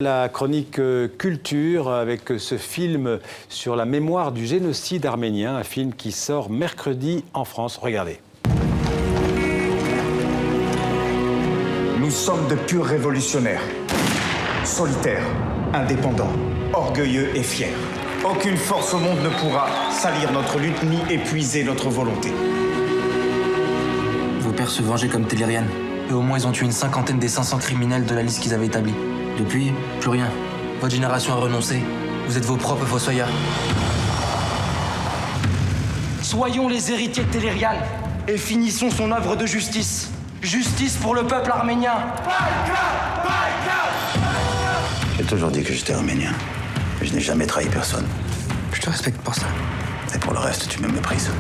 La chronique culture avec ce film sur la mémoire du génocide arménien, un film qui sort mercredi en France. Regardez. Nous sommes de purs révolutionnaires, solitaires, indépendants, orgueilleux et fiers. Aucune force au monde ne pourra salir notre lutte ni épuiser notre volonté. Vos pères se vengeaient comme Télériane. Et au moins, ils ont tué une cinquantaine des 500 criminels de la liste qu'ils avaient établie. Depuis, plus rien. Votre génération a renoncé. Vous êtes vos propres fossoyeurs. Soyons les héritiers de Télériane et finissons son œuvre de justice. Justice pour le peuple arménien. J'ai toujours dit que j'étais arménien. Mais je n'ai jamais trahi personne. Je te respecte pour ça. Et pour le reste, tu me méprises.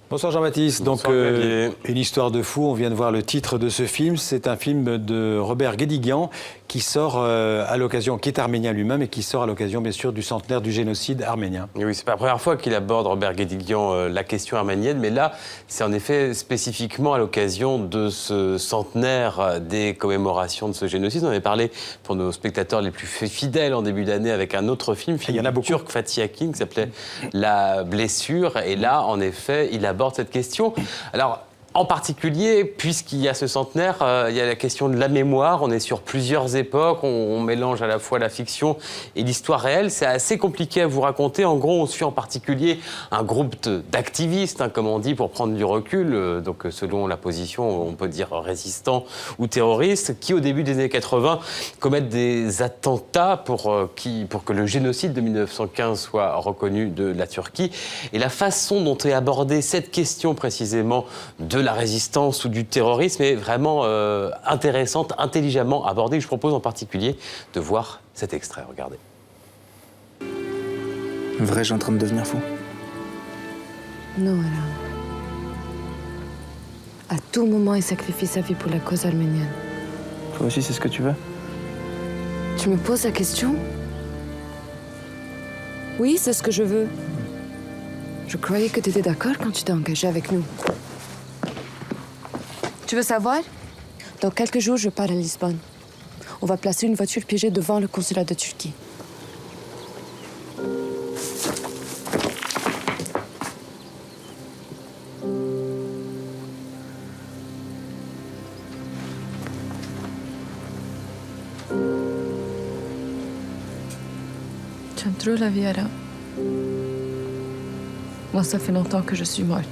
Bonsoir Jean-Baptiste. Donc, une histoire de fou, on vient de voir le titre de ce film. C'est un film de Robert Guédiguian qui sort à l'occasion, qui est arménien lui-même et qui sort à l'occasion, bien sûr, du centenaire du génocide arménien. Et oui, c'est pas la première fois qu'il aborde, Robert Guédiguian, la question arménienne, mais là, c'est en effet spécifiquement à l'occasion de ce centenaire des commémorations de ce génocide. On avait parlé pour nos spectateurs les plus fidèles en début d'année avec un autre film Il y en a beaucoup. turc Fatih Akin qui s'appelait La blessure. Et là, en effet, il aborde cette question. Alors, en particulier, puisqu'il y a ce centenaire, il y a la question de la mémoire. On est sur plusieurs époques, on mélange à la fois la fiction et l'histoire réelle. C'est assez compliqué à vous raconter. En gros, on suit en particulier un groupe d'activistes, comme on dit, pour prendre du recul. Donc, selon la position, on peut dire résistants ou terroristes, qui, au début des années 80, commettent des attentats pour que le génocide de 1915 soit reconnu de la Turquie. Et la façon dont est abordée cette question précisément de la résistance ou du terrorisme est vraiment intéressante, intelligemment abordée. Je propose en particulier de voir cet extrait. Regardez. Vrai, en train de devenir fou. Non, Aram. À tout moment, il sacrifie sa vie pour la cause arménienne. Toi aussi, c'est ce que tu veux? Tu me poses la question? Oui, c'est ce que je veux. Je croyais que tu étais d'accord quand tu t'es engagé avec nous. Tu veux savoir? Dans quelques jours, je pars à Lisbonne. On va placer une voiture piégée devant le consulat de Turquie. J'aime trop la vie, Aram. Moi, ça fait longtemps que je suis morte.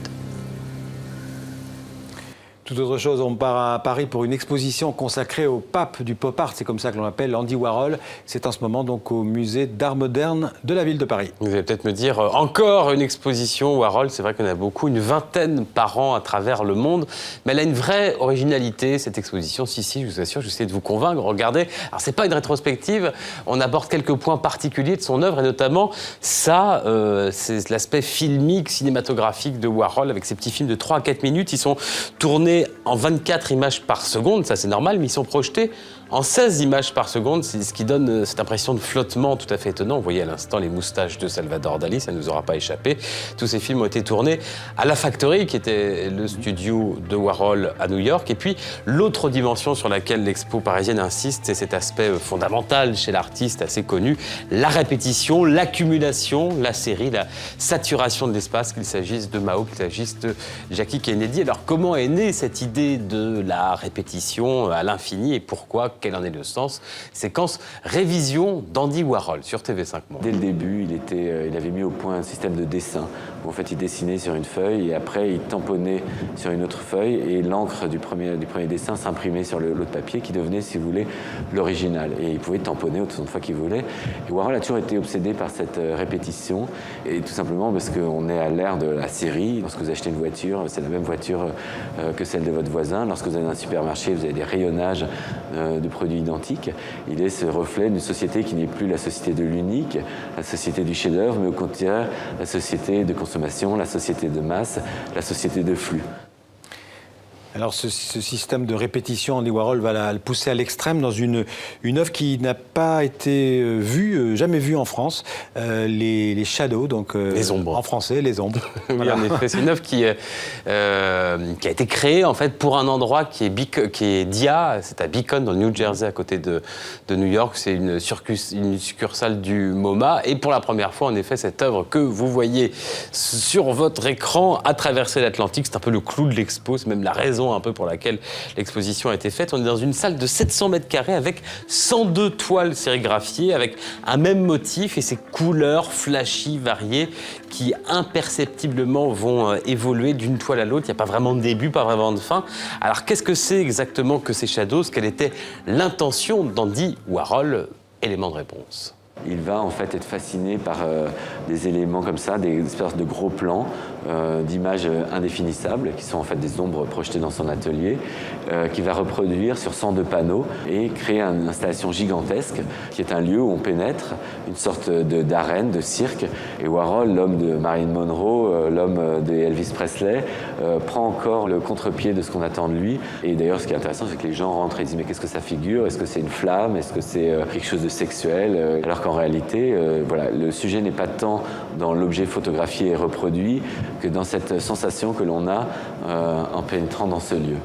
Tout autre chose, on part à Paris pour une exposition consacrée au pape du pop art, c'est comme ça que l'on l'appelle, Andy Warhol. C'est en ce moment donc au musée d'art moderne de la ville de Paris. Vous allez peut-être me dire, encore une exposition Warhol, c'est vrai qu'il y en a beaucoup, une vingtaine par an à travers le monde, mais elle a une vraie originalité, cette exposition. Si, je vous assure, j'essaie de vous convaincre, regardez. Alors, c'est pas une rétrospective, on aborde quelques points particuliers de son œuvre, et notamment ça, c'est l'aspect filmique, cinématographique de Warhol, avec ces petits films de 3 à 4 minutes. Ils sont tournés en 24 images par seconde, ça c'est normal, mais ils sont projetés en 16 images par seconde, c'est ce qui donne cette impression de flottement tout à fait étonnant. Vous voyez à l'instant les moustaches de Salvador Dali, ça ne nous aura pas échappé. Tous ces films ont été tournés à la Factory, qui était le studio de Warhol à New York. Et puis l'autre dimension sur laquelle l'expo parisienne insiste, c'est cet aspect fondamental chez l'artiste assez connu, la répétition, l'accumulation, la série, la saturation de l'espace, qu'il s'agisse de Mao, qu'il s'agisse de Jackie Kennedy. Alors comment est née cette idée de la répétition à l'infini et pourquoi? Quel en est le sens? Séquence révision d'Andy Warhol sur TV5 Monde. Dès le début, il avait mis au point un système de dessin où en fait il dessinait sur une feuille et après il tamponnait sur une autre feuille et l'encre du premier dessin s'imprimait sur l'autre papier qui devenait, si vous voulez, l'original. Et il pouvait tamponner autant de fois qu'il voulait. Et Warhol a toujours été obsédé par cette répétition et tout simplement parce qu'on est à l'ère de la série. Lorsque vous achetez une voiture, c'est la même voiture que celle de votre voisin. Lorsque vous allez dans un supermarché, vous avez des rayonnages de produits identiques. Il est ce reflet d'une société qui n'est plus la société de l'unique, la société du chef-d'œuvre, mais au contraire la société de consommation, la société de masse, la société de flux. Alors ce système de répétition, Andy Warhol va le pousser à l'extrême dans une œuvre qui n'a pas été jamais vue en France, les shadows, donc les ombres. En français, les ombres. Oui, voilà. En effet, c'est une œuvre qui a été créée en fait pour un endroit qui est DIA, c'est à Beacon dans le New Jersey à côté de New York. C'est une succursale du MoMA et pour la première fois, en effet, cette œuvre que vous voyez sur votre écran a traversé l'Atlantique. C'est un peu le clou de l'expo, c'est même la raison un peu pour laquelle l'exposition a été faite. On est dans une salle de 700 mètres carrés avec 102 toiles sérigraphiées, avec un même motif et ces couleurs flashy, variées, qui imperceptiblement vont évoluer d'une toile à l'autre. Il n'y a pas vraiment de début, pas vraiment de fin. Alors qu'est-ce que c'est exactement que ces shadows? Quelle était l'intention d'Andy Warhol? Élément de réponse. Il va en fait être fasciné par des éléments comme ça, des espèces de gros plans, d'images indéfinissables, qui sont en fait des ombres projetées dans son atelier, qu'il va reproduire sur 102 panneaux et créer une installation gigantesque, qui est un lieu où on pénètre, une sorte d'arène, de cirque. Et Warhol, l'homme de Marilyn Monroe, l'homme de Elvis Presley, prend encore le contre-pied de ce qu'on attend de lui. Et d'ailleurs, ce qui est intéressant, c'est que les gens rentrent et disent « mais qu'est-ce que ça figure? Est-ce que c'est une flamme? Est-ce que c'est quelque chose de sexuel ?» Alors qu'en réalité, voilà, le sujet n'est pas tant dans l'objet photographié et reproduit que dans cette sensation que l'on a en pénétrant dans ce lieu.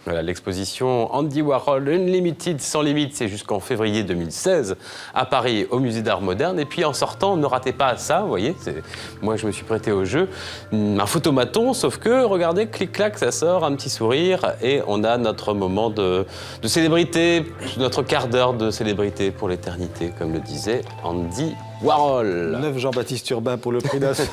Voilà, l'exposition Andy Warhol Unlimited, sans limite, c'est jusqu'en février 2016 à Paris au Musée d'Art Moderne. Et puis en sortant, ne ratez pas ça, vous voyez, moi je me suis prêté au jeu, un photomaton, sauf que, regardez, clic-clac, ça sort, un petit sourire, et on a notre moment de célébrité, notre quart d'heure de célébrité pour l'éternité, comme le disait Andy Warhol. 9 Jean-Baptiste Urbain pour le prix d'un seul.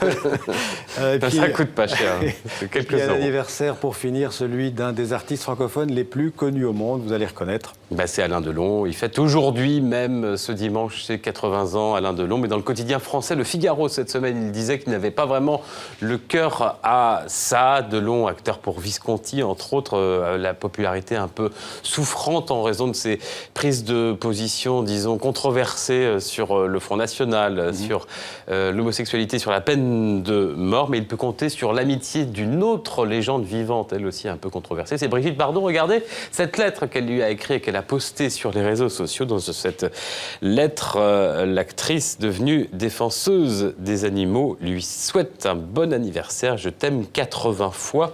Ça coûte pas cher, c'est quelques euros. Et l'anniversaire, pour finir, celui d'un des artistes francophones les plus connus au monde, vous allez reconnaître. C'est Alain Delon. Il fête aujourd'hui, même ce dimanche, ses 80 ans, Alain Delon. Mais dans le quotidien français, Le Figaro, cette semaine, il disait qu'il n'avait pas vraiment le cœur à ça. Delon, acteur pour Visconti, entre autres, la popularité un peu souffrante en raison de ses prises de position, disons, controversées sur le Front National, sur l'homosexualité, sur la peine de mort. Mais il peut compter sur l'amitié d'une autre légende vivante, elle aussi un peu controversée. C'est Brigitte Bardot. Regardez cette lettre qu'elle lui a écrite, qu'elle a postée sur les réseaux sociaux. Dans cette lettre, l'actrice devenue défenseuse des animaux lui souhaite un bon anniversaire. Je t'aime 80 fois.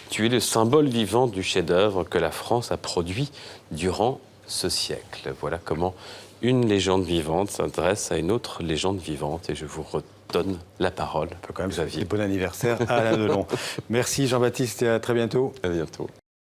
Tu es le symbole vivant du chef-d'œuvre que la France a produit durant ce siècle. Voilà comment une légende vivante s'adresse à une autre légende vivante. Et je vous redonne la parole. Quand même, bon anniversaire à Alain Delon. Merci Jean-Baptiste et à très bientôt. À bientôt.